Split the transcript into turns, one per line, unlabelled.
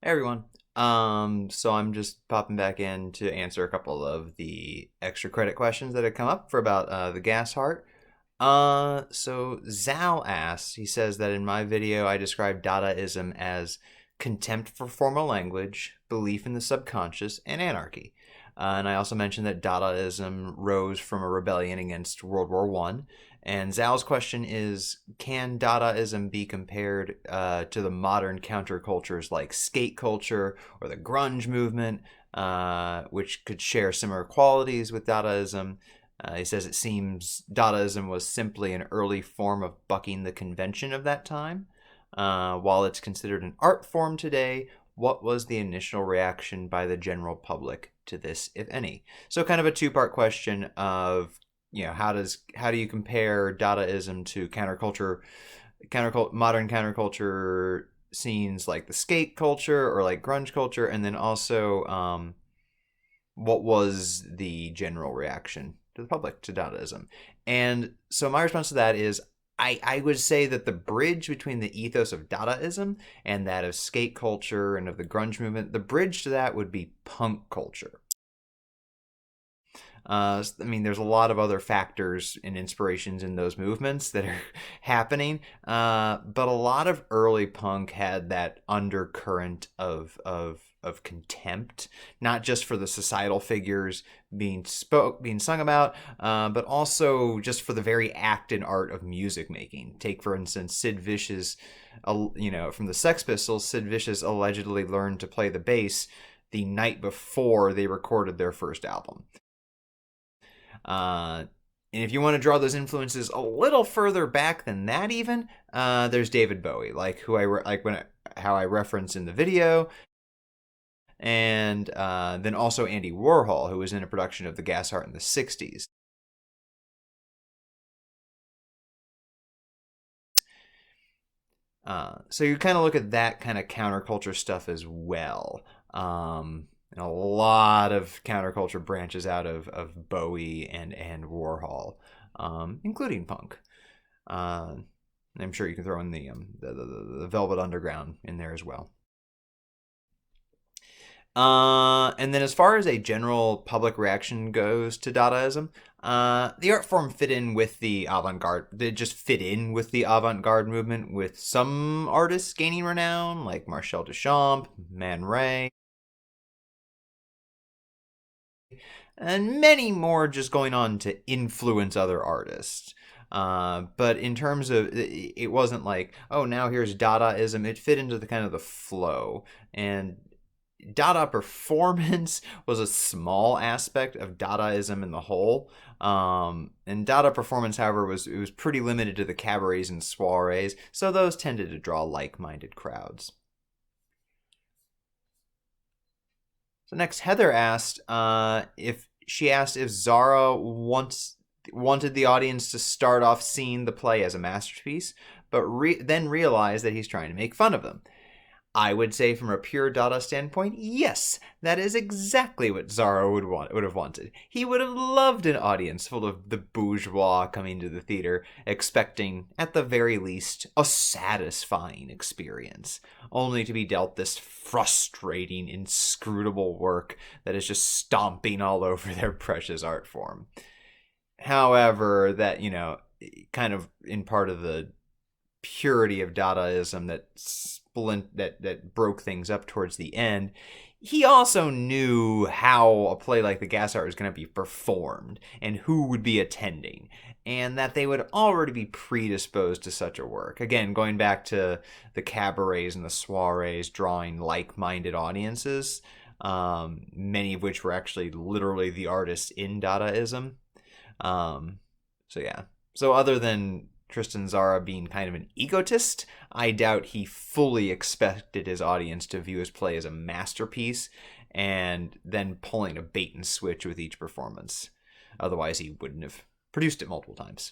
Hey everyone. So I'm just popping back in to answer a couple of the extra credit questions that had come up for about the gas heart. So Zal asks, he says that in my video I described Dadaism as contempt for formal language, belief in the subconscious, and anarchy. And I also mentioned that Dadaism rose from a rebellion against World War One. And Zal's question is, can Dadaism be compared to the modern countercultures like skate culture or the grunge movement, which could share similar qualities with Dadaism? He says it seems Dadaism was simply an early form of bucking the convention of that time. While it's considered an art form today, what was the initial reaction by the general public to this, if any? So, kind of a two-part question of how do you compare Dadaism to modern counterculture scenes like the skate culture or like grunge culture, and then also what was the general reaction to the public to Dadaism? And so my response to that is I would say that the bridge between the ethos of Dadaism and that of skate culture and of the grunge movement, the bridge to that would be punk culture. I mean, there's a lot of other factors and inspirations in those movements that are happening, but a lot of early punk had that undercurrent of contempt, not just for the societal figures being sung about, but also just for the very act and art of music making. Take for instance Sid Vicious, from the Sex Pistols. Sid Vicious allegedly learned to play the bass the night before they recorded their first album. And if you want to draw those influences a little further back than that, even there's David Bowie, like how I reference in the video, and then also Andy Warhol, who was in a production of The Gas Heart in the '60s. So you kind of look at that kind of counterculture stuff as well. And a lot of counterculture branches out of Bowie and Warhol, including punk. Uh, I'm sure you can throw in the Velvet Underground in there as well. And then as far as a general public reaction goes to Dadaism, the art form fit in with the avant-garde. They just fit in with the avant-garde movement, with some artists gaining renown, like Marcel Duchamp, Man Ray, and many more just going on to influence other artists. But in terms of, it wasn't like, oh, now here's Dadaism. It fit into the kind of the flow. And Dada performance was a small aspect of Dadaism in the whole. And Dada performance, however, was pretty limited to the cabarets and soirees, so those tended to draw like-minded crowds. So next, Heather asked if Zara wanted the audience to start off seeing the play as a masterpiece, but then realized that he's trying to make fun of them. I would say, from a pure Dada standpoint, yes, that is exactly what Zara would have wanted. He would have loved an audience full of the bourgeois coming to the theater, expecting, at the very least, a satisfying experience, only to be dealt this frustrating, inscrutable work that is just stomping all over their precious art form. However, that, kind of in part of the purity of Dadaism that broke things up towards the end, he also knew how a play like The Gas Heart was going to be performed and who would be attending, and that they would already be predisposed to such a work. Again, going back to the cabarets and the soirees drawing like-minded audiences, many of which were actually literally the artists in Dadaism. So yeah. So other than Tristan Zara being kind of an egotist, I doubt he fully expected his audience to view his play as a masterpiece and then pulling a bait and switch with each performance. Otherwise, he wouldn't have produced it multiple times.